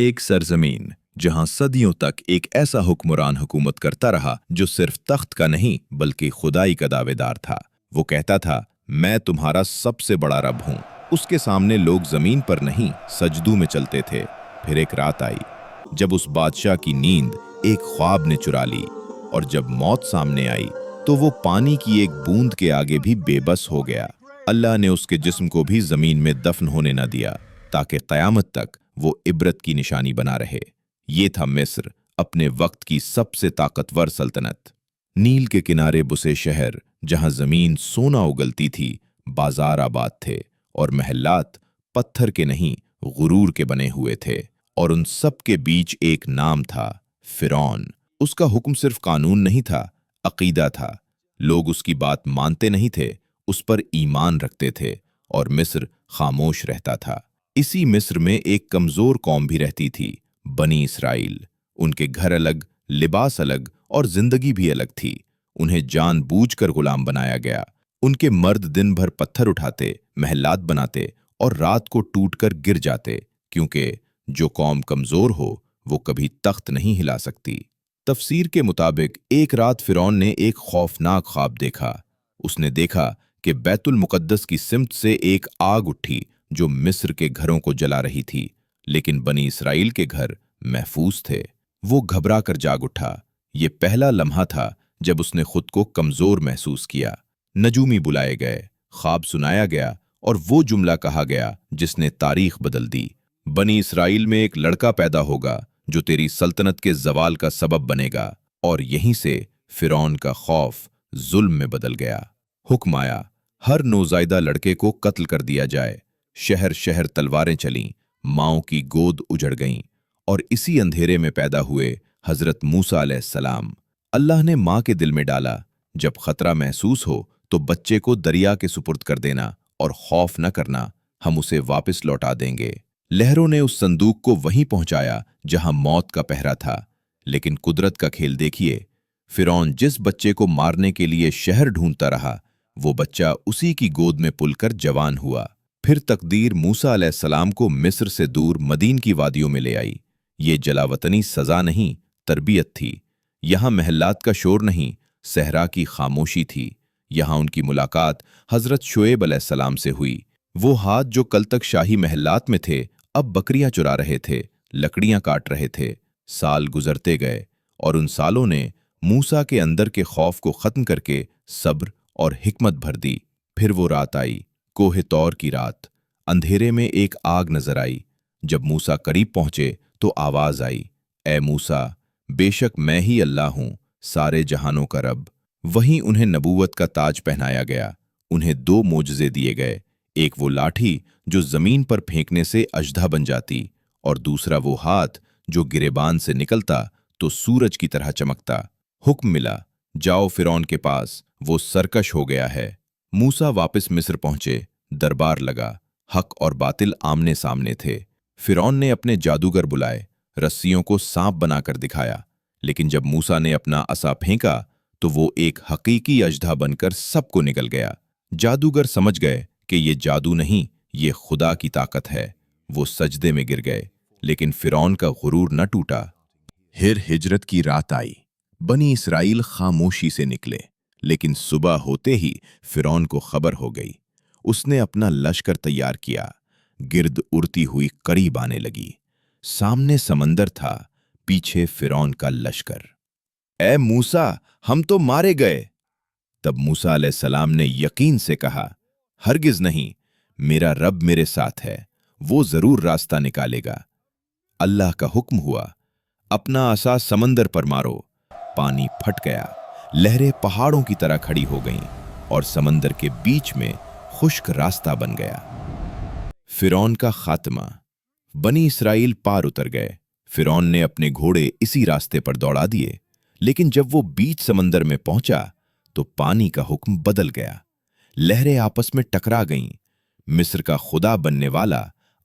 ایک सरजमीन जहां सदियों तक एक ऐसा हुक्मरान हुकूमत करता रहा जो सिर्फ तख्त का नहीं बल्कि खुदाई का दावेदार था। वो कहता था, मैं तुम्हारा सबसे बड़ा रब हूँ। उसके सामने लोग जमीन पर नहीं सजदू में चलते थे। फिर एक रात आई जब उस बादशाह की नींद एक ख्वाब ने चुरा ली, और जब मौत सामने आई तो वो पानी की एक बूंद के आगे भी बेबस हो गया। अल्लाह ने उसके जिस्म को भी जमीन में दफन होने न दिया ताकि क़यामत तक वो इबरत की निशानी बना रहे। ये था मिस्र, अपने वक्त की सबसे ताकतवर सल्तनत। नील के किनारे बसे शहर जहां जमीन सोना उगलती थी, बाजार आबाद थे और महल्लात पत्थर के नहीं गुरूर के बने हुए थे। और उन सब के बीच एक नाम था, फिरौन। उसका हुक्म सिर्फ कानून नहीं था, अकीदा था। लोग उसकी बात मानते नहीं थे, उस पर ईमान रखते थे, और मिस्र खामोश रहता था। इसी मिस्र में एक कमजोर कौम भी रहती थी, बनी इसराइल। उनके घर अलग, लिबास अलग और जिंदगी भी अलग थी। उन्हें जानबूझकर गुलाम बनाया गया। उनके मर्द दिन भर पत्थर उठाते, महलात बनाते और रात को टूटकर गिर जाते, क्योंकि जो कौम कमजोर हो वो कभी तख्त नहीं हिला सकती। तफसीर के मुताबिक एक रात फिरौन ने एक खौफनाक ख्वाब देखा। उसने देखा कि बैतुल मुकद्दस की सिमत से एक आग उठी जो मिस्र के घरों को जला रही थी, लेकिन बनी इसराइल के घर महफूज थे। वो घबरा कर जाग उठा। ये पहला लम्हा था जब उसने खुद को कमजोर महसूस किया। नजूमी बुलाए गए, ख्वाब सुनाया गया और वो जुमला कहा गया जिसने तारीख बदल दी। बनी इसराइल में एक लड़का पैदा होगा जो तेरी सल्तनत के जवाल का सबब बनेगा। और यहीं से फिरौन का खौफ जुल्म में बदल गया। हुक्म आया, हर नौजायदा लड़के को कत्ल कर दिया जाए। शहर शहर तलवारें चलीं, माओं की गोद उजड़ गईं, और इसी अंधेरे में पैदा हुए हजरत मूसा अलैहिस्सलाम। अल्लाह ने माँ के दिल में डाला, जब खतरा महसूस हो तो बच्चे को दरिया के सुपुर्द कर देना और खौफ न करना, हम उसे वापस लौटा देंगे। लहरों ने उस संदूक को वहीं पहुंचाया जहां मौत का पहरा था। लेकिन कुदरत का खेल देखिए, फिरौन जिस बच्चे को मारने के लिए शहर ढूंढता रहा, वो बच्चा उसी की गोद में पुलकर जवान हुआ। फिर तकदीर मूसा अलैहिस्सलाम को मिस्र से दूर मदीन की वादियों में ले आई। ये जलावतनी सजा नहीं, तरबियत थी। यहाँ महल्लात का शोर नहीं, सहरा की खामोशी थी। यहाँ उनकी मुलाकात हजरत शुएब अलैहिस्सलाम से हुई। वो हाथ जो कल तक शाही महल्लात में थे, अब बकरियां चुरा रहे थे, लकड़ियां काट रहे थे। साल गुजरते गए और उन सालों ने मूसा के अंदर के खौफ को खत्म करके सब्र और हिकमत भर दी। फिर वो रात आई, कोहे तौर की रात। अंधेरे में एक आग नजर आई। जब मूसा करीब पहुंचे तो आवाज आई, ए मूसा, बेशक मैं ही अल्लाह हूं, सारे जहानों का रब। वहीं उन्हें नबूवत का ताज पहनाया गया। उन्हें दो मोजज़े दिए गए, एक वो लाठी जो जमीन पर फेंकने से अजदा बन जाती, और दूसरा वो हाथ जो गिरेबान से निकलता तो सूरज की तरह चमकता। हुक्म मिला, जाओ फिरौन के पास, वो सरकश हो गया है। मूसा वापस मिस्र पहुंचे। दरबार लगा, हक और बातिल आमने सामने थे। फिरौन ने अपने जादूगर बुलाए, रस्सियों को सांप बनाकर दिखाया। लेकिन जब मूसा ने अपना असा फेंका तो वो एक हकीकी अजदा बनकर सबको निगल गया। जादूगर समझ गए कि ये जादू नहीं, ये खुदा की ताकत है। वो सजदे में गिर गए, लेकिन फिरौन का गुरूर न टूटा। फिर हिजरत की रात आई। बनी इसराइल खामोशी से निकले, लेकिन सुबह होते ही फिरौन को खबर हो गई। उसने अपना लश्कर तैयार किया। गिर्द उड़ती हुई करीब आने लगी। सामने समंदर था, पीछे फिरौन का लश्कर। ए मूसा, हम तो मारे गए। तब मूसा अलैहिस्सलाम ने यकीन से कहा, हरगिज नहीं, मेरा रब मेरे साथ है, वो जरूर रास्ता निकालेगा। अल्लाह का हुक्म हुआ, अपना असा समंदर पर मारो। पानी फट गया, लहरें पहाड़ों की तरह खड़ी हो गईं और समंदर के बीच में खुश्क रास्ता बन गया। फिरौन का खात्मा। बनी इसराइल पार उतर गए। फिरौन ने अपने घोड़े इसी रास्ते पर दौड़ा दिए, लेकिन जब वो बीच समंदर में पहुंचा तो पानी का हुक्म बदल गया। लहरें आपस में टकरा गईं। मिस्र का खुदा बनने वाला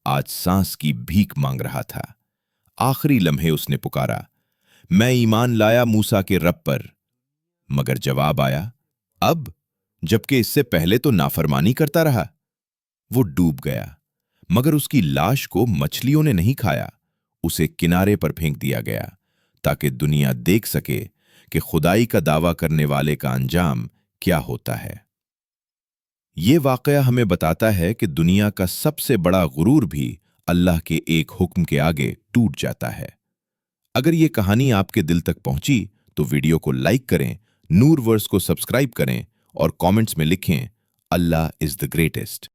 आज सांस की भीख मांग रहा था। आखिरी लम्हे उसने पुकारा, मैं ईमान लाया मूसा के रब पर। मगर जवाब आया, अब, जबकि इससे पहले तो नाफरमानी करता रहा। वो डूब गया, मगर उसकी लाश को मछलियों ने नहीं खाया। उसे किनारे पर फेंक दिया गया ताकि दुनिया देख सके कि खुदाई का दावा करने वाले का अंजाम क्या होता है। ये वाकया हमें बताता है कि दुनिया का सबसे बड़ा गुरूर भी अल्लाह के एक हुक्म के आगे टूट जाता है। अगर ये कहानी आपके दिल तक पहुंची तो वीडियो को लाइक करें, नूर वर्स को सब्सक्राइब करें और कमेंट्स में लिखें, अल्लाह इज द ग्रेटेस्ट।